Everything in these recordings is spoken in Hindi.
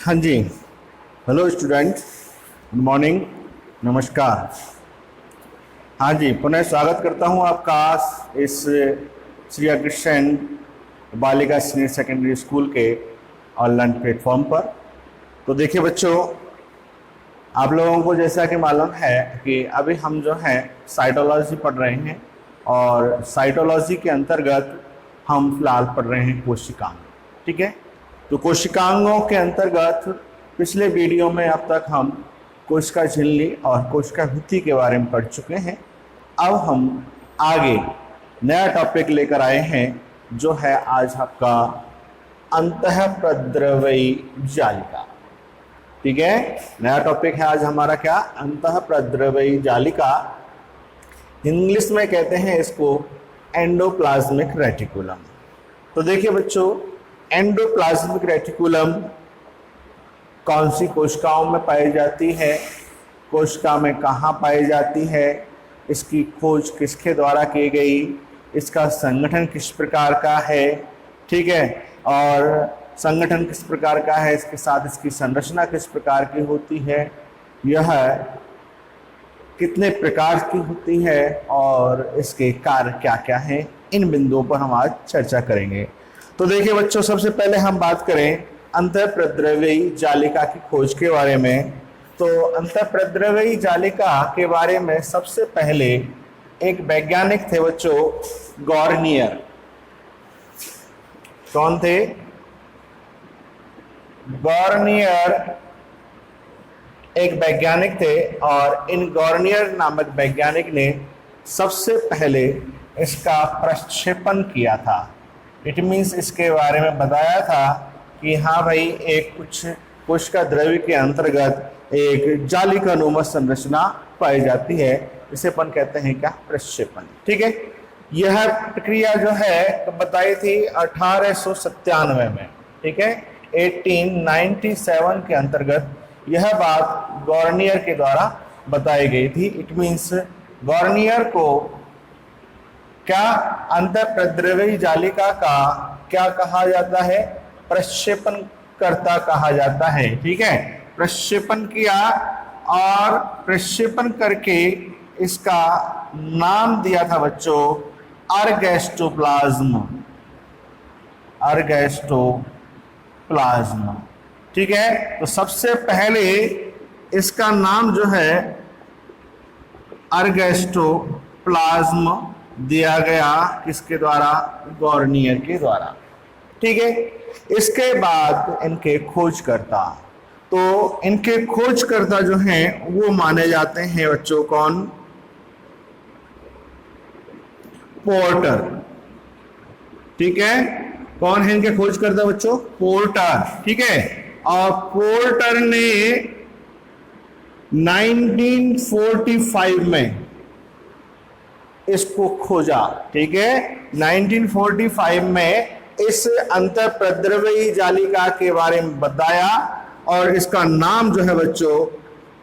हाँ जी। हेलो स्टूडेंट, गुड मॉर्निंग, नमस्कार। हाँ जी, पुनः स्वागत करता हूँ आपका इस श्री अग्रसेन बालिका सीनियर सेकेंडरी स्कूल के ऑनलाइन प्लेटफॉर्म पर। तो देखिए बच्चों, आप लोगों को जैसा कि मालूम है कि अभी हम जो है साइटोलॉजी पढ़ रहे हैं और साइटोलॉजी के अंतर्गत हम फिलहाल पढ़ रहे हैं कोशिकांग। ठीक है, तो कोशिकांगों के अंतर्गत पिछले वीडियो में अब तक हम कोशिका झिल्ली और कोशिका भित्ति के बारे में पढ़ चुके हैं। अब हम आगे नया टॉपिक लेकर आए हैं जो है आज आपका अंतःप्रद्रवयी जालिका। ठीक है, नया टॉपिक है आज हमारा क्या, अंतःप्रद्रवयी जालिका। इंग्लिश में कहते हैं इसको एंडोप्लाज्मिक रेटिकुलम। तो देखिए बच्चों, एंडोप्लाज्मिक रेटिकुलम कौन सी कोशिकाओं में पाई जाती है, कोशिका में कहाँ पाई जाती है, इसकी खोज किसके द्वारा की गई, इसका संगठन किस प्रकार का है, ठीक है, और संगठन किस प्रकार का है, इसके साथ इसकी संरचना किस प्रकार की होती है, यह कितने प्रकार की होती है और इसके कार्य क्या क्या हैं, इन बिंदुओं पर हम आज चर्चा करेंगे। तो देखिए बच्चों, सबसे पहले हम बात करें अंतःप्रद्रवयी जालिका की खोज के बारे में। तो अंतःप्रद्रवयी जालिका के बारे में सबसे पहले एक वैज्ञानिक थे बच्चों, गॉर्नियर। कौन थे? गॉर्नियर एक वैज्ञानिक थे और इन गॉर्नियर नामक वैज्ञानिक ने सबसे पहले इसका प्रक्षेपण किया था। इट मीन्स इसके बारे में बताया था कि हाँ भाई, एक कुछ कोशिका द्रव्य के अंतर्गत एक जालिकानुमा संरचना पाई जाती है, इसे अपन कहते हैं क्या, प्रक्षेपण। ठीक है, यह प्रक्रिया जो है बताई थी 1897 में। ठीक है, 1897 के अंतर्गत यह बात गॉर्नियर के द्वारा बताई गई थी। इट मीन्स गॉर्नियर को क्या अंतःप्रद्रवयी जालिका का क्या कहा जाता है, प्रक्षेपण कर्ता कहा जाता है। ठीक है, प्रक्षेपण किया और प्रक्षेपण करके इसका नाम दिया था बच्चों अर्गेस्टोप्लाज्म। अर्गेस्टोप्लाज्म। ठीक है, तो सबसे पहले इसका नाम जो है अर्गेस्टोप्लाज्म दिया गया, किसके द्वारा, गॉर्नियर के द्वारा। ठीक है, इसके बाद इनके खोजकर्ता, तो इनके खोजकर्ता जो हैं वो माने जाते हैं बच्चों, कौन, पोर्टर। ठीक है, कौन है इनके खोजकर्ता बच्चों, पोर्टर। ठीक है, और पोर्टर ने 1945 में इसको खोजा। ठीक है, 1945 में इस अंतःप्रद्रवयी जालिका के बारे में बताया और इसका नाम जो है बच्चों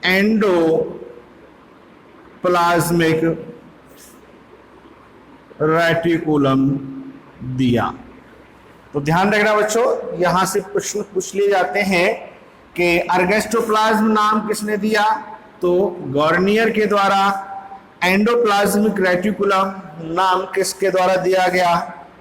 एंडोप्लाज्मिक रेटिकुलम दिया। तो ध्यान रखना बच्चों, यहां से प्रश्न पूछ लिए जाते हैं कि अर्गेस्टोप्लाज्म नाम किसने दिया, तो गॉर्नियर के द्वारा। एंडोप्लाज्मिक रेटिकुलम नाम किसके द्वारा दिया गया,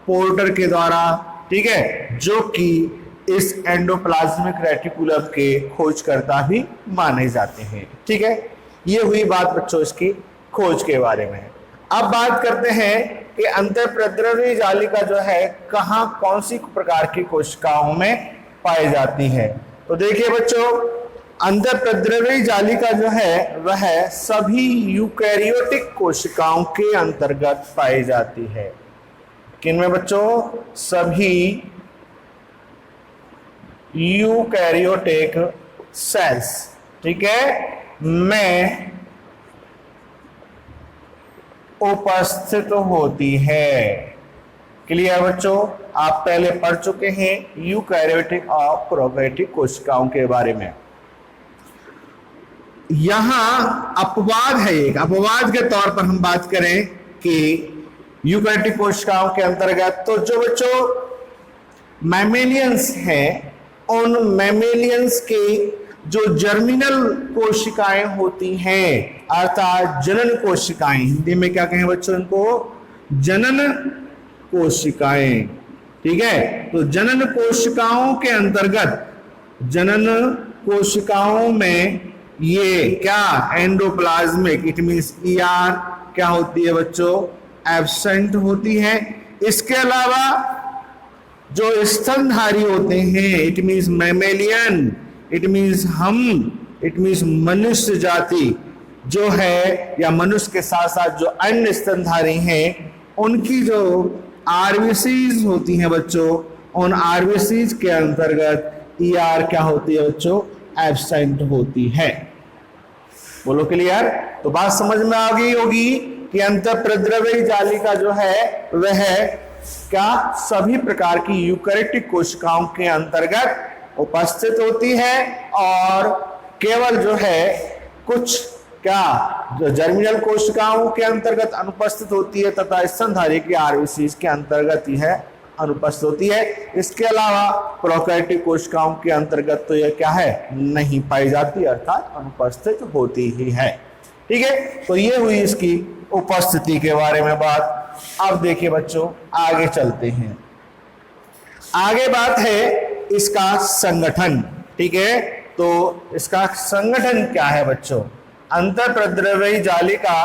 पोर्टर के द्वारा। ठीक है, जो कि इस एंडोप्लाज्मिक रेटिकुलम के खोजकर्ता भी माने जाते हैं। ठीक है, ये हुई बात बच्चों इसकी खोज के बारे में। अब बात करते हैं कि अंतःप्रद्रवयी जालिका जो है कहाँ, कौन सी प्रकार की कोशिकाओं में पाई जाती है। तो देखिए बच्चों, अंतःप्रद्रवयी जालिका जो है वह सभी यूकैरियोटिक कोशिकाओं के अंतर्गत पाई जाती है। किनमें बच्चों, सभी यूकैरियोटिक सेल्स, ठीक है, में उपस्थित होती है। क्लियर बच्चों, आप पहले पढ़ चुके हैं यूकैरियोटिक और प्रोकैरियोटिक कोशिकाओं के बारे में। यहां अपवाद है, एक अपवाद के तौर पर हम बात करें कि यूकैरियोटिक कोशिकाओं के अंतर्गत तो जो बच्चों मैमेलियंस हैं उन मैमेलियंस के जो जर्मिनल कोशिकाएं होती हैं, अर्थात जनन कोशिकाएं, हिंदी में क्या कहें बच्चों इनको, जनन कोशिकाएं। ठीक है, तो जनन कोशिकाओं के अंतर्गत, जनन कोशिकाओं में ये क्या एंडोप्लाज्मिक, इट मींस ईआर क्या होती है बच्चों, एब्सेंट होती है। इसके अलावा जो स्तनधारी होते हैं, it means mammalian, it means हम, इट मींस मनुष्य जाति जो है, या मनुष्य के साथ साथ जो अन्य स्तनधारी हैं, उनकी जो आरबीसीज होती हैं बच्चों, उन आरबीसीज के अंतर्गत ईआर क्या होती है बच्चों, एब्सेंट होती है। बोलो क्लियर? तो बात समझ में आ गई होगी कि अंतःप्रद्रव्यी जालिका जो है वह क्या सभी प्रकार की यूकैरियोटिक कोशिकाओं के अंतर्गत उपस्थित होती है, और केवल जो है कुछ क्या जो जर्मिनल कोशिकाओं के अंतर्गत अनुपस्थित होती है, तथा स्तनधारी की आरबीसीज के अंतर्गत यह अनुपस्थित होती है। इसके अलावा प्रोकैरियोटिक कोशिकाओं के अंतर्गत तो यह क्या है, नहीं पाई जाती, अर्थात अनुपस्थित होती ही है। ठीक है, तो ये हुई इसकी उपस्थिति के बारे में बात। अब देखिए बच्चों आगे चलते हैं। आगे बात है इसका संगठन। ठीक है, तो इसका संगठन क्या है बच्चों? अंतःप्रद्रव्यी जालिका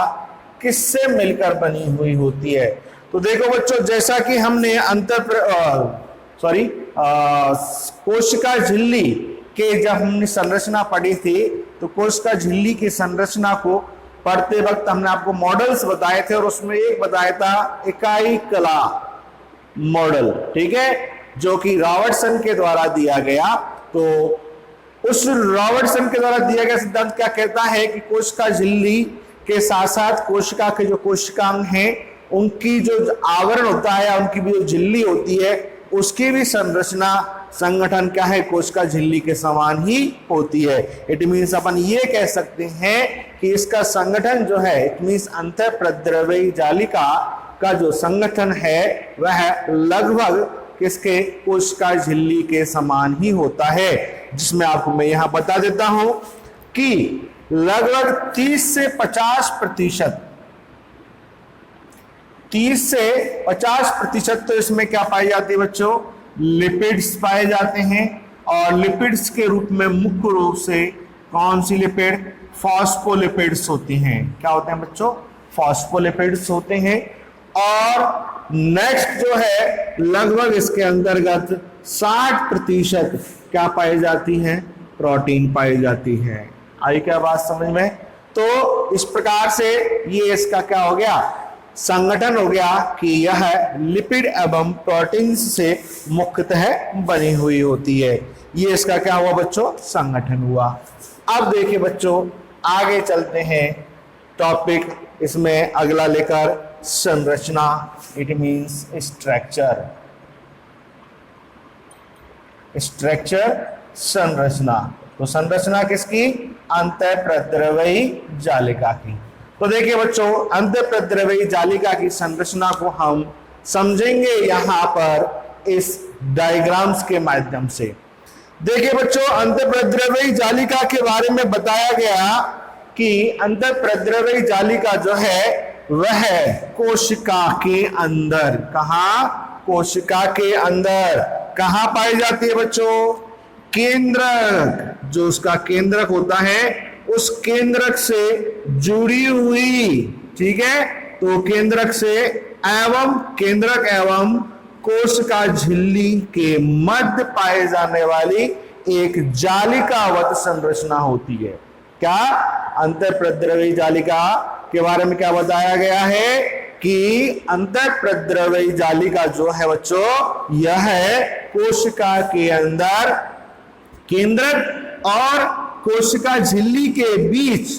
किससे मिलकर बनी हुई होती है? तो देखो बच्चों, जैसा कि हमने कोशिका झिल्ली के जब हमने संरचना पढ़ी थी, तो कोशिका झिल्ली की संरचना को पढ़ते वक्त हमने आपको मॉडल्स बताए थे, और उसमें एक बताया था इकाई कला मॉडल। ठीक है, जो कि रॉबर्टसन के द्वारा दिया गया। तो उस रॉबर्टसन के द्वारा दिया गया सिद्धांत क्या कहता है कि कोशिका झिल्ली के साथ साथ कोशिका के जो कोशिकांग हैं, उनकी जो आवरण होता है, उनकी भी जो झिल्ली होती है, उसकी भी संरचना संगठन क्या है, कोशिका झिल्ली के समान ही होती है। इट मीन्स अपन ये कह सकते हैं कि इसका संगठन जो है, इट मीन्स अंतःप्रद्रव्यी जालिका का जो संगठन है वह लगभग किसके, कोशिका झिल्ली के समान ही होता है, जिसमें आपको मैं यहां बता देता हूं कि लगभग 30 से 50% 30 से 50% तो इसमें क्या पाई जाती है बच्चों, लिपिड्स पाए जाते हैं। और लिपिड्स के रूप में मुख्य रूप से कौन सी लिपिड, फॉस्फोलिपिड्स होती हैं। क्या होते हैं बच्चों, फॉस्फोलिपिड्स होते हैं। और नेक्स्ट जो है लगभग इसके अंतर्गत 60% क्या पाई जाती है, प्रोटीन पाई जाती है। आई क्या बात समझ में? तो इस प्रकार से ये इसका क्या हो गया, संगठन हो गया कि यह लिपिड एवं प्रोटीन से मुख्यतः बनी हुई होती है। ये इसका क्या हुआ बच्चों, संगठन हुआ। अब देखिए बच्चों आगे चलते हैं टॉपिक इसमें अगला लेकर, संरचना, इट मींस स्ट्रक्चर। स्ट्रक्चर संरचना, तो संरचना किसकी, अंतःप्रद्रव्यी जालिका की। तो देखिए बच्चों अंतःप्रद्रव्यी जालिका की संरचना को हम समझेंगे यहां पर इस डायग्राम्स के माध्यम से। देखिए बच्चों अंतःप्रद्रव्यी जालिका के बारे में बताया गया कि अंतःप्रद्रव्यी जालिका जो है वह कोशिका के अंदर, कहां, कोशिका के अंदर कहां पाई जाती है बच्चों, केंद्रक, जो उसका केंद्रक होता है उस केंद्रक से जुड़ी हुई। ठीक है, तो केंद्रक से एवं केंद्रक एवं कोशिका झिल्ली के मध्य पाए जाने वाली एक जालिकावत संरचना होती है। क्या, अंतःप्रद्रव्यी जालिका के बारे में क्या बताया गया है कि अंतःप्रद्रव्यी जालिका जो है बच्चों यह कोशिका के अंदर केंद्रक और कोशिका झिल्ली के बीच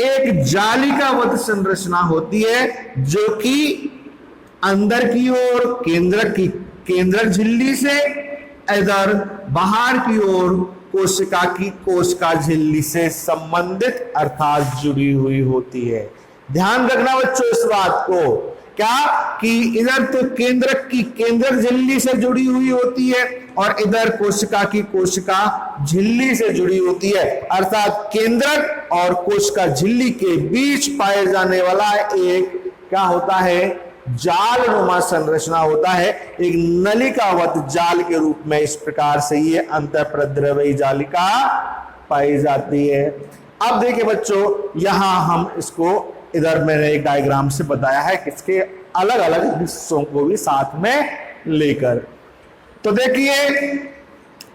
एक जालिकावत संरचना होती है, जो कि अंदर की ओर केंद्रक झिल्ली से, इधर बाहर की ओर कोशिका झिल्ली से संबंधित अर्थात जुड़ी हुई होती है। ध्यान रखना बच्चों इस बात को क्या कि इधर तो केंद्रक की केंद्रक झिल्ली से जुड़ी हुई होती है और इधर कोशिका की कोशिका झिल्ली से जुड़ी होती है, अर्थात केंद्रक और कोशिका झिल्ली के बीच पाए जाने वाला एक क्या होता है, जालनुमा संरचना होता है, एक नलिकावत जाल के रूप में। इस प्रकार से ये अंतःप्रद्रव्यी जालिका पाई जाती है। अब देखिए बच्चों, यहां हम इसको इधर मैंने एक डायग्राम से बताया है, किसके अलग अलग हिस्सों को भी साथ में लेकर। तो देखिए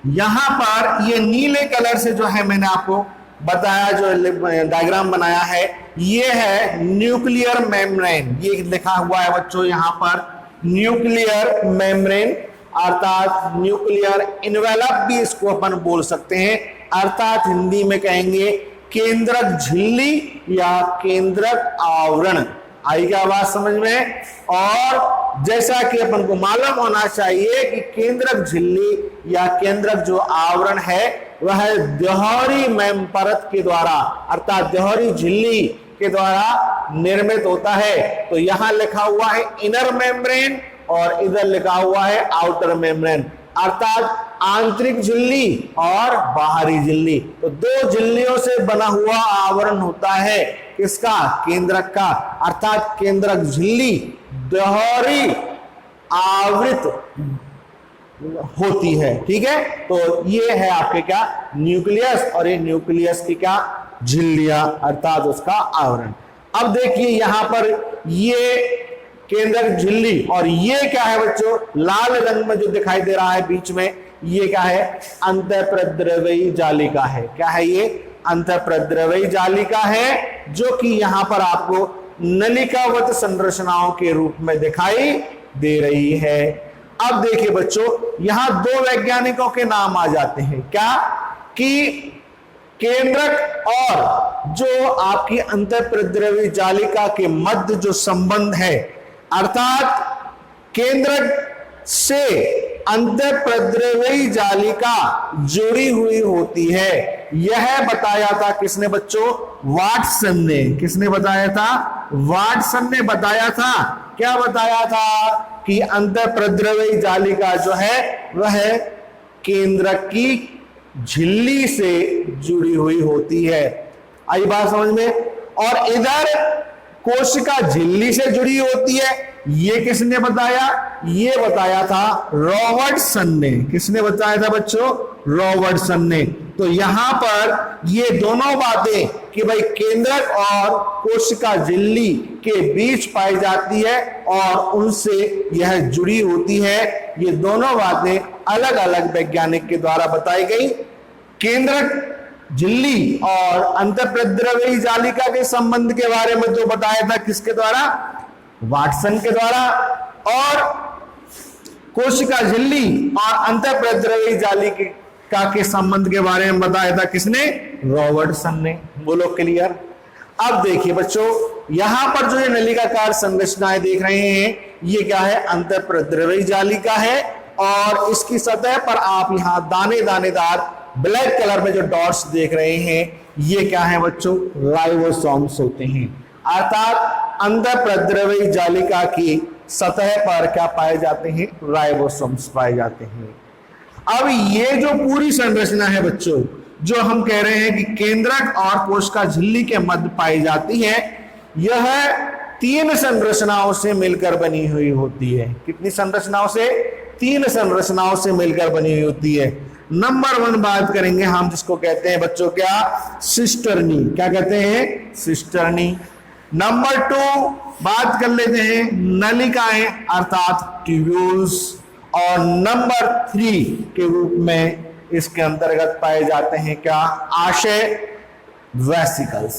यहां पर ये नीले कलर से जो है मैंने आपको बताया, जो डायग्राम बनाया है, ये है न्यूक्लियर मेम्ब्रेन। ये लिखा हुआ है बच्चों यहां पर न्यूक्लियर मेम्ब्रेन, अर्थात न्यूक्लियर इनवेलप भी इसको अपन बोल सकते हैं, अर्थात हिंदी में कहेंगे केंद्रक झिल्ली या केंद्रक आवरण। आई क्या बात समझ में? और जैसा कि अपन को मालूम होना चाहिए कि केंद्रक झिल्ली या केंद्रक जो आवरण है वह दोहरी मेम परत के द्वारा, अर्थात दोहरी झिल्ली के द्वारा निर्मित होता है। तो यहां लिखा हुआ है इनर मेम्ब्रेन और इधर लिखा हुआ है आउटर मेम्ब्रेन, अर्थात आंतरिक झिल्ली और बाहरी झिल्ली। तो दो झिल्लियों से बना हुआ आवरण होता है किसका? केंद्रक का, अर्थात केंद्रक झिल्ली दोहरी आवृत होती है। ठीक है, तो ये है आपके क्या न्यूक्लियस, और ये न्यूक्लियस की क्या झिल्लियां, अर्थात उसका आवरण। अब देखिए यहां पर ये केंद्रक झिल्ली, और ये क्या है बच्चों, लाल रंग में जो दिखाई दे रहा है बीच में, ये क्या है? अंतःप्रद्रव्यी जालिका है। क्या है ये? अंतःप्रद्रव्यी जालिका है, जो कि यहां पर आपको नलिकावत संरचनाओं के रूप में दिखाई दे रही है। अब देखिए बच्चों, यहां दो वैज्ञानिकों के नाम आ जाते हैं, क्या कि केंद्रक और जो आपकी अंतःप्रद्रव्यी जालिका के मध्य जो संबंध है, अर्थात केंद्रक से अंतःप्रद्रव्यी जालिका जुड़ी हुई होती है। यह बताया था किसने बच्चों? वाटसन ने। किसने बताया था? वाटसन ने बताया था। क्या बताया था? कि अंतःप्रद्रव्यी जालिका जो है वह केंद्रक की झिल्ली से जुड़ी हुई होती है। आई बात समझ में? और इधर कोशिका झिल्ली से जुड़ी होती है। ये किसने बताया? ये बताया था रॉबर्टसन ने। किसने बताया था बच्चों? रॉबर्टसन ने। तो यहां पर ये दोनों बातें कि भाई केंद्रक और कोशिका झिल्ली के बीच पाई जाती है और उनसे यह जुड़ी होती है, ये दोनों बातें अलग अलग वैज्ञानिक के द्वारा बताई गई। केंद्रक झिल्ली और अंतःप्रद्रव्यी जालिका के संबंध के बारे में तो बताया था किसके द्वारा? वाटसन के द्वारा। और कोशिका झिल्ली और अंतःप्रद्रव्यी जालिका के संबंध के बारे में बताया था किसने? रॉबर्टसन ने। बोलो क्लियर? अब देखिए बच्चों, यहां पर जो ये नलिकाकार संरचनाएं देख रहे हैं, ये क्या है? अंतःप्रद्रव्यी जालिका है, और इसकी सतह पर आप यहां दाने दानेदार ब्लैक कलर में जो डॉट्स देख रहे हैं, ये क्या है बच्चों? राइबोसोम्स होते हैं। अर्थात अंतःप्रद्रव्यी जालिका की सतह पर क्या पाए जाते हैं? राइबोसोम्स पाए जाते हैं। अब ये जो पूरी संरचना है बच्चों, जो हम कह रहे हैं कि केंद्रक और कोशिका झिल्ली के मध्य पाई जाती है, यह तीन संरचनाओं से मिलकर बनी हुई होती है। कितनी संरचनाओं से? तीन संरचनाओं से मिलकर बनी हुई होती है। नंबर 1 बात करेंगे हम, जिसको कहते हैं बच्चों क्या? सिस्टर्नी। क्या कहते हैं? सिस्टर्नी। नंबर 2 बात कर लेते हैं नलिकाएं, अर्थात ट्यूब्यूल्स। और नंबर 3 के रूप में इसके अंतर्गत पाए जाते हैं क्या? आशय, वेसिकल्स।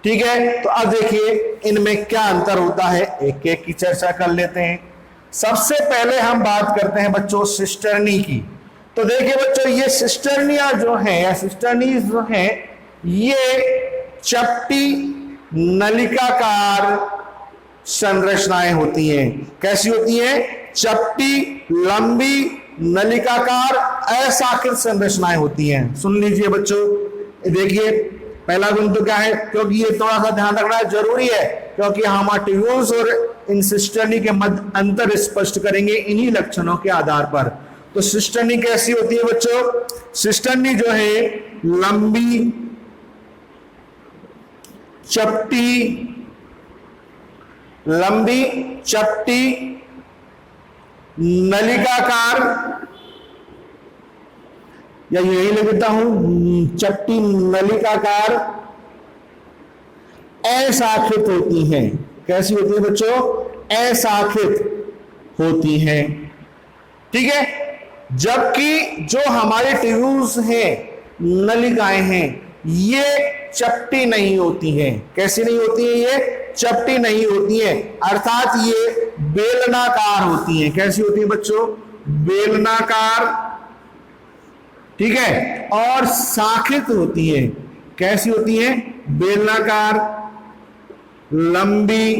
ठीक है, तो अब देखिए इनमें क्या अंतर होता है, एक एक की चर्चा कर लेते हैं। सबसे पहले हम बात करते हैं बच्चों सिस्टर्नी की। तो देखिए बच्चों, ये सिस्टर्निया जो है या सिस्टर्नीज जो है, ये चपटी नलिकाकार संरचनाएं होती हैं। कैसी होती हैं? चपटी, लंबी, नलिकाकार, असाकृत संरचनाएं होती हैं। सुन लीजिए बच्चों, देखिए पहला गुण तो क्या है, क्योंकि ये थोड़ा सा ध्यान रखना जरूरी है, क्योंकि हम ट्यूब्यूल्स और इंसिस्टर्नी के मध्य अंतर स्पष्ट करेंगे इन्हीं लक्षणों के आधार पर। तो सिस्टर्नी कैसी होती है बच्चों? सिस्टर्नी जो है लंबी, चपटी, नलिकाकार, या यही लिख देता हूं, चपटी नलिकाकार, अशाखित होती हैं। कैसी होती है बच्चों? अशाखित होती हैं। ठीक है। जबकि जो हमारे ट्यूब्यूल्स हैं, नलिकाएं हैं, ये चपटी नहीं होती हैं। कैसी नहीं होती है? ये चपटी नहीं होती है, अर्थात ये बेलनाकार होती हैं। कैसी होती है बच्चों? बेलनाकार। ठीक है। और शाखित होती है। कैसी होती है? बेलनाकार, लंबी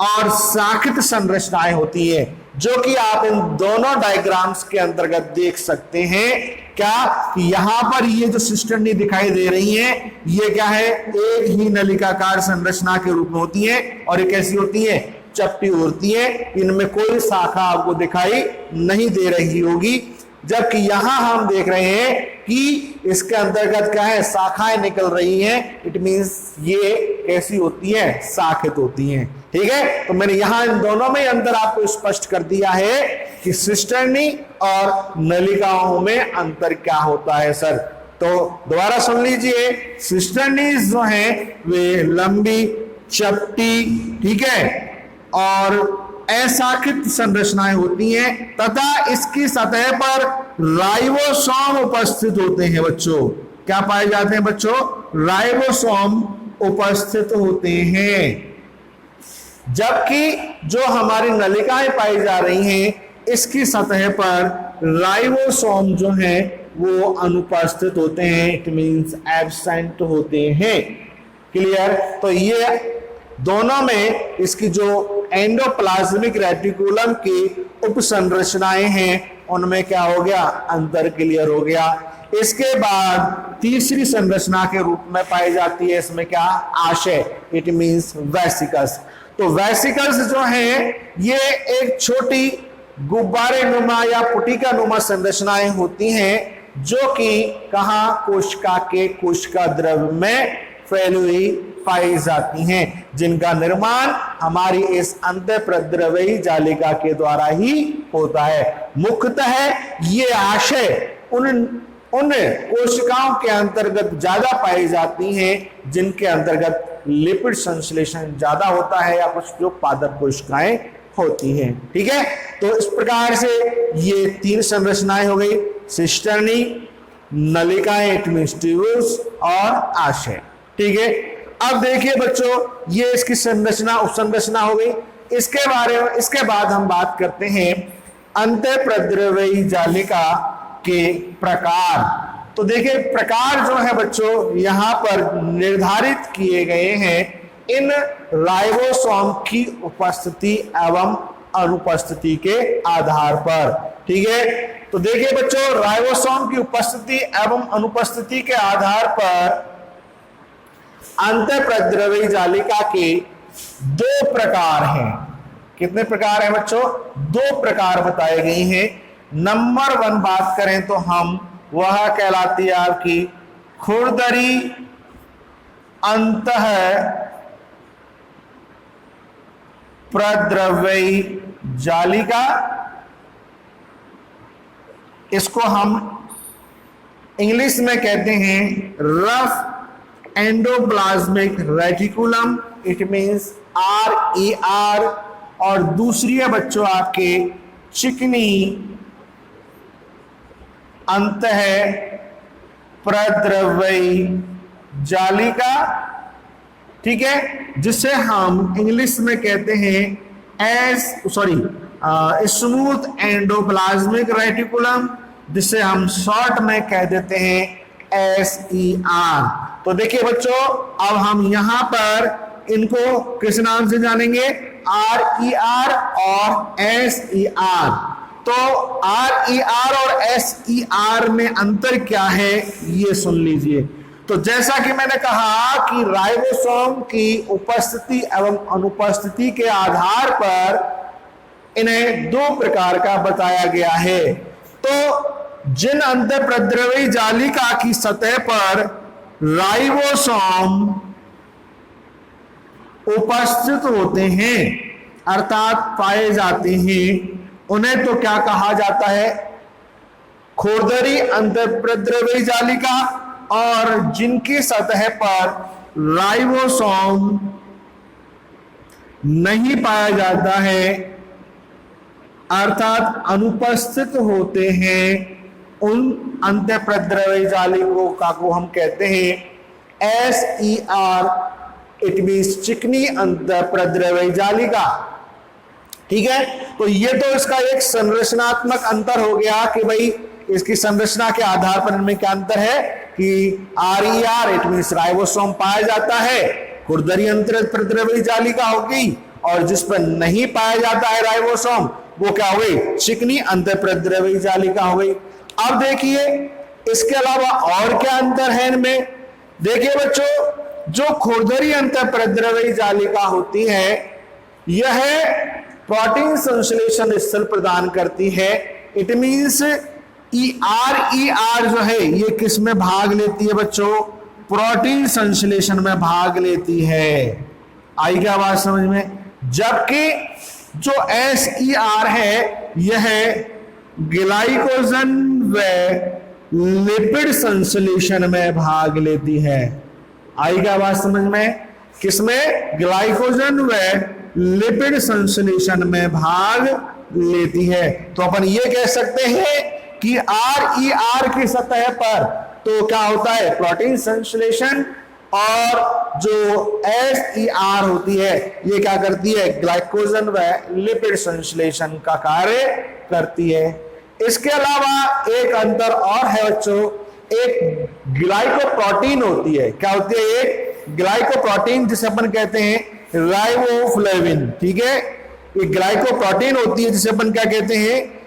और शाखित संरचनाएं होती है, जो कि आप इन दोनों डायग्राम्स के अंतर्गत देख सकते हैं। क्या कि यहां पर ये जो सिस्टर्नी दिखाई दे रही है, ये क्या है? एक ही नलिकाकार संरचना के रूप में होती है, और ये कैसी होती है? चपटी होती है। इनमें कोई शाखा आपको दिखाई नहीं दे रही होगी। जबकि यहां हम देख रहे हैं कि इसके अंतर्गत क्या है? शाखाएं निकल रही हैं। इट मींस ये कैसी होती है? शाखित होती हैं। ठीक है। तो मैंने यहां इन दोनों में अंतर आपको स्पष्ट कर दिया है कि सिस्टर्नी और नलिकाओं में अंतर क्या होता है सर। तो दोबारा सुन लीजिए, सिस्टर्नी जो है वे लंबी, चपटी, ठीक है, और अशाखित संरचनाएं होती हैं, तथा इसकी सतह पर राइबोसोम उपस्थित होते हैं बच्चों। क्या पाए जाते हैं बच्चों? राइबोसोम उपस्थित होते हैं। जबकि जो हमारी नलिकाएं पाई जा रही हैं, इसकी सतह पर राइबोसोम जो है वो अनुपस्थित होते हैं। इट मींस एब्सेंट होते हैं। क्लियर? तो ये दोनों में इसकी जो एंडोप्लाज्मिक रेटिकुलम की उपसंरचनाएं हैं, उनमें क्या हो गया? अंतर क्लियर हो गया। इसके बाद तीसरी संरचना के रूप में पाई जाती है इसमें क्या? आशय। It means vesicles. तो वेसिकल्स जो है ये एक छोटी गुब्बारे नुमा या पुटिका नुमा संरचनाएं होती हैं, जो कि कहां? कोशिका के कोशिका द्रव्य में फैली हुई पाई जाती हैं, जिनका निर्माण हमारी इस अंतःप्रद्रव्यी जालिका के द्वारा ही होता है। मुख्यतः ये आशय उन कोशिकाओं के अंतर्गत ज्यादा पाई जाती हैं जिनके अंतर्गत लिपिड संश्लेषण ज्यादा होता है, या कुछ जो पादप कोशिकाएं होती हैं। ठीक है। तो इस प्रकार से ये तीन संरचनाएं हो गई, सिस्टर्नी, नलिकाएं इट मींस ट्यूब्यूल्स, और आशय। ठीक है। अब देखिए बच्चों, ये इसकी संरचना उपसंरचना हो गई। इसके बाद हम बात करते हैं अंतःप्रद्रव्यी जालिका के प्रकार। तो देखिए प्रकार जो है बच्चों यहां पर निर्धारित किए गए हैं इन राइबोसोम की उपस्थिति एवं अनुपस्थिति के आधार पर। ठीक है। तो देखिए बच्चों, राइबोसोम की उपस्थिति एवं अनुपस्थिति के आधार पर अंतःप्रद्रव्यी जालिका के दो प्रकार हैं। कितने प्रकार हैं बच्चों? दो प्रकार बताए गए हैं। नंबर 1 बात करें तो हम वह कहलाती है आपकी खुरदरी अंतः प्रद्रव्यी जालिका। इसको हम इंग्लिश में कहते हैं rough endoplasmic reticulum, it means RER। और दूसरी है बच्चों आपके चिकनी अंतः प्रद्रव्यी जालिका। ठीक है, जिसे हम इंग्लिश में कहते हैं स्मूथ एंडोप्लाज्मिक रेटिकुलम, जिसे हम शॉर्ट में कह देते हैं SER। तो देखिए बच्चों, अब हम यहां पर इनको किस नाम से जानेंगे? RER और SER। तो RER और SER में अंतर क्या है ये सुन लीजिए। तो जैसा कि मैंने कहा कि राइबोसोम की उपस्थिति एवं अनुपस्थिति के आधार पर इन्हें दो प्रकार का बताया गया है। तो जिन अंतःप्रद्रवी जालिका की सतह पर राइबोसोम उपस्थित होते हैं अर्थात पाए जाते हैं, उन्हें तो क्या कहा जाता है, खुरदरी अंतःप्रद्रवी जालिका। और जिनकी सतह पर राइबोसोम नहीं पाया जाता है अर्थात अनुपस्थित होते हैं, उन अंतःप्रद्रवी जालिकों को हम कहते हैं SER, इट मीन्स चिकनी अंतःप्रद्रवी जालिका। ठीक है, तो ये तो इसका एक संरचनात्मक अंतर हो गया कि भाई इसकी संरचना के आधार पर इनमें क्या अंतर है कि RER इट मीन्स राइबोसोम पाया जाता है, खुरदरी अंतःप्रद्रवी जालिका होगी, और जिस पर नहीं पाया जाता है राइबोसोम वो क्या हो गई, चिकनी अंतःप्रद्रवी जालिका हो गई। अब देखिए इसके अलावा और क्या अंतर है इनमें। देखिए बच्चों, जो खुरदरी अंतःप्रद्रवी जालिका होती है यह प्रोटीन संश्लेषण स्थल प्रदान करती है। इट मीन्स RER जो है ये किस में भाग लेती है बच्चों, प्रोटीन संश्लेषण में भाग लेती है। आई क्या बात समझ में। जबकि जो SER है यह ग्लाइकोजन व लिपिड संश्लेषण में भाग लेती है। आई क्या बात समझ में, किसमें, ग्लाइकोजन व लिपिड संश्लेषण में भाग लेती है। तो अपन ये कह सकते हैं कि RER की सतह पर तो क्या होता है, प्रोटीन संश्लेषण, और जो SER होती है ये क्या करती है, ग्लाइकोजन व लिपिड संश्लेषण का कार्य करती है। इसके अलावा एक अंतर और है बच्चों, एक ग्लाइकोप्रोटीन होती है। क्या होती है, एक ग्लाइकोप्रोटीन जिसे अपन कहते हैं राइबोफ्लेविन। ठीक है, ये ग्लाइकोप्रोटीन होती है जिसे अपन क्या कहते हैं,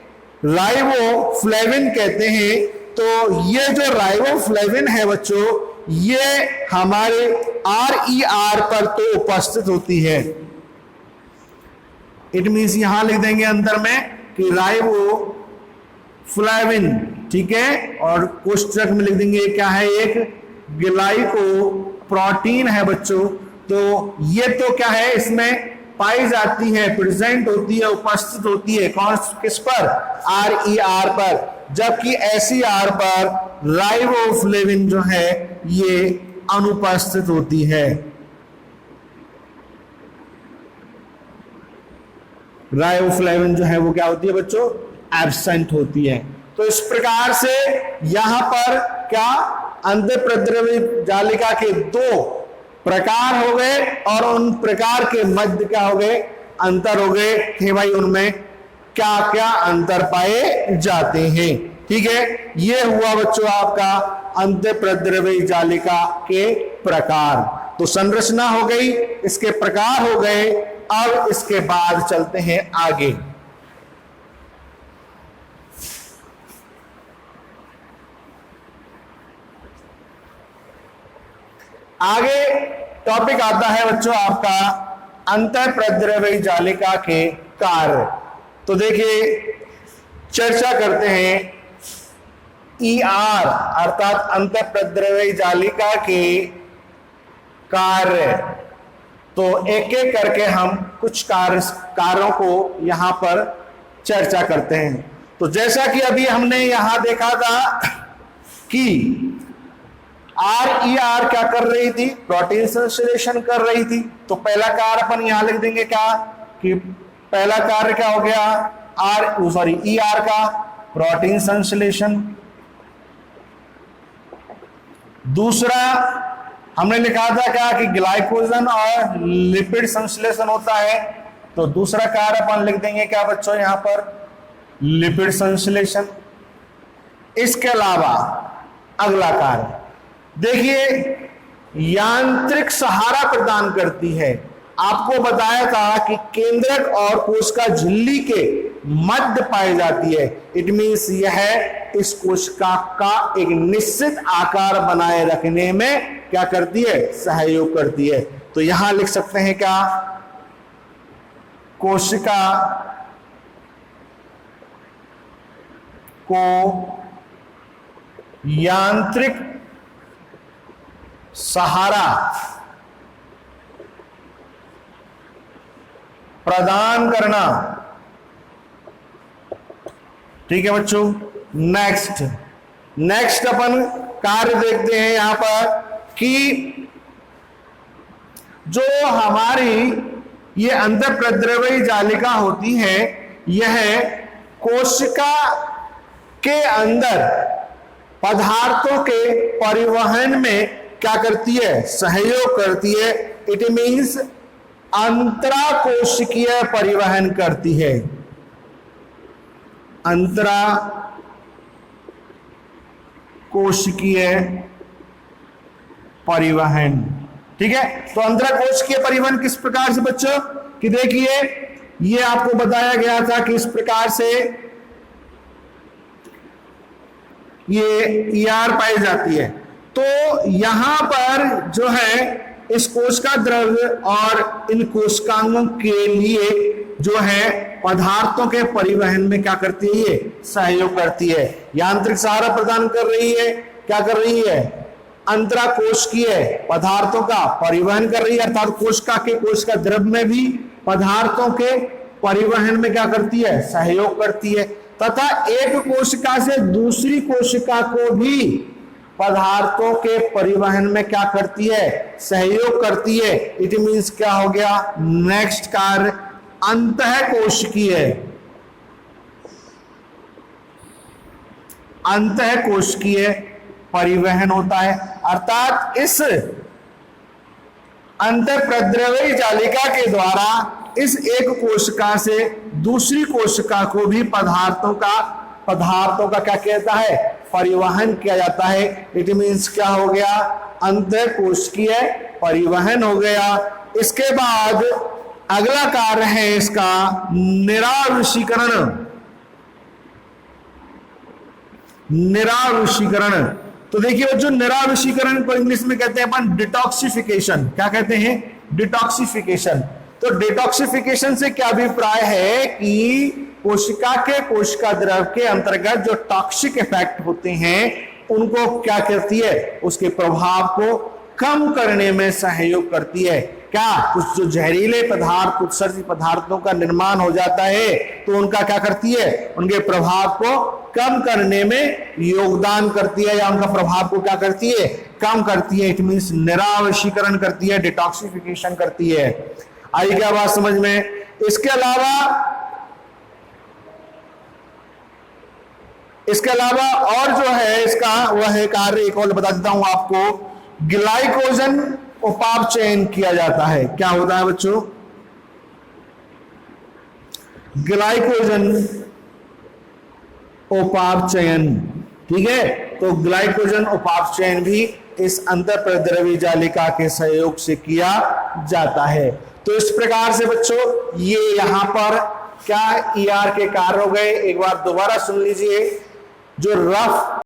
राइबोफ्लेविन कहते हैं। तो ये जो राइबोफ्लेविन है बच्चों ये हमारे RER पर तो उपस्थित होती है। इट मीन्स यहां लिख देंगे अंदर में कि राइबोफ्लेविन, ठीक है, और कोष्ठक में लिख देंगे क्या है, एक ग्लाइकोप्रोटीन है बच्चों। तो ये तो क्या है, इसमें पाई जाती है, प्रेजेंट होती है, उपस्थित होती है, कौन किस पर, RER पर। जबकि SER पर राइबोफ्लेविन जो है ये अनुपस्थित होती है। राइबोफ्लेविन जो है वो क्या होती है बच्चों, एब्सेंट होती है। तो इस प्रकार से यहां पर क्या, अंतःप्रद्रवी जालिका के दो प्रकार हो गए और उन प्रकार के मध्य क्या हो गए, अंतर हो गए कि भाई उनमें क्या क्या अंतर पाए जाते हैं। ठीक है, ये हुआ बच्चों आपका अंतःप्रद्रवी जालिका के प्रकार। तो संरचना हो गई, इसके प्रकार हो गए। अब इसके बाद चलते हैं आगे। आगे टॉपिक आता है बच्चों आपका अंतःप्रद्रवी जालिका के कार्य। तो देखिए चर्चा करते हैं ER अर्थात अंतःप्रद्रवी जालिका के कार्य। तो एक एक करके हम कुछ कार्यों को यहां पर चर्चा करते हैं। तो जैसा कि अभी हमने यहां देखा था कि RER क्या कर रही थी, प्रोटीन संश्लेषण कर रही थी। तो पहला कार्य अपन यहां लिख देंगे क्या, कि पहला कार्य क्या हो गया, ER का प्रोटीन संश्लेषण। दूसरा हमने लिखा था क्या कि ग्लाइकोजन और लिपिड संश्लेषण होता है। तो दूसरा कार्य अपन लिख देंगे क्या बच्चों यहां पर, लिपिड संश्लेषण। इसके अलावा अगला कार्य देखिए, यांत्रिक सहारा प्रदान करती है। आपको बताया था कि केंद्रक और कोशिका झिल्ली के मध्य पाई जाती है। इट मीन्स यह इस कोशिका का एक निश्चित आकार बनाए रखने में क्या करती है, सहयोग करती है। तो यहां लिख सकते हैं क्या, कोशिका को यांत्रिक सहारा प्रदान करना। ठीक है बच्चों, नेक्स्ट अपन कार्य देखते हैं यहां पर कि जो हमारी ये अंतःप्रद्रव्यी जालिका होती है, यह कोशिका के अंदर पदार्थों के परिवहन में क्या करती है, सहयोग करती है। इट मीन्स अंतराकोशिकीय परिवहन करती है, अंतराकोशिकीय परिवहन। ठीक है, तो अंतराकोशिकीय परिवहन किस प्रकार से बच्चों कि देखिए, ये आपको बताया गया था कि इस प्रकार से ये ER पाई जाती है। तो यहां पर जो है इस कोशिका द्रव्य और इन कोशिकांगों के लिए जो है पदार्थों के परिवहन में क्या करती है, ये सहयोग करती है, यांत्रिक सहारा प्रदान कर रही है। क्या कर रही है, अंतराकोशिकीय पदार्थों का परिवहन कर रही है, अर्थात कोशिका के कोशिका द्रव्य में भी पदार्थों के परिवहन में क्या करती है, सहयोग करती है, तथा एक कोशिका से दूसरी कोशिका को भी पदार्थों के परिवहन में क्या करती है, सहयोग करती है। इट मीन्स क्या हो गया, नेक्स्ट कार्य अंतःकोशिकीय, अंतःकोशिकीय परिवहन होता है। अर्थात इस अंतःप्रद्रव्यी जालिका के द्वारा इस एक कोशिका से दूसरी कोशिका को भी पदार्थों का क्या कहता है, परिवहन किया जाता है। इट मीन्स क्या हो गया, अंतःकोशिकीय परिवहन हो गया। इसके बाद अगला कार्य है इसका निरावृषीकरण। निरावृषीकरण, तो देखिए जो निरावृषीकरण को इंग्लिश में कहते हैं अपन डिटॉक्सिफिकेशन। क्या कहते हैं, डिटॉक्सिफिकेशन। तो डिटॉक्सिफिकेशन से क्या अभिप्राय है कि कोशिका के कोशिका द्रव के अंतर्गत जो टॉक्सिक इफेक्ट होते हैं उनको क्या करती है, उसके प्रभाव को कम करने में सहयोग करती है। क्या, कुछ जो जहरीले पदार्थ, उत्सर्जित पदार्थों का निर्माण हो जाता है तो उनका क्या करती है, उनके प्रभाव को कम करने में योगदान करती है, या उनका प्रभाव को क्या करती है, कम करती है। इट मीन्स निरावशीकरण करती है, डिटॉक्सिफिकेशन करती है। आई क्या बात समझ में। इसके अलावा और जो है इसका वह कार्य एक और बता देता हूं आपको, ग्लाइकोजन उपापचयन किया जाता है। क्या होता है बच्चों, ग्लाइकोजन उपापचयन। ठीक है, तो ग्लाइकोजन उपापचयन भी इस अंतःप्रद्रव्य जालिका के सहयोग से किया जाता है। तो इस प्रकार से बच्चों ये यहां पर क्या ER के कार्य हो गए। एक बार दोबारा सुन लीजिए, जो रफ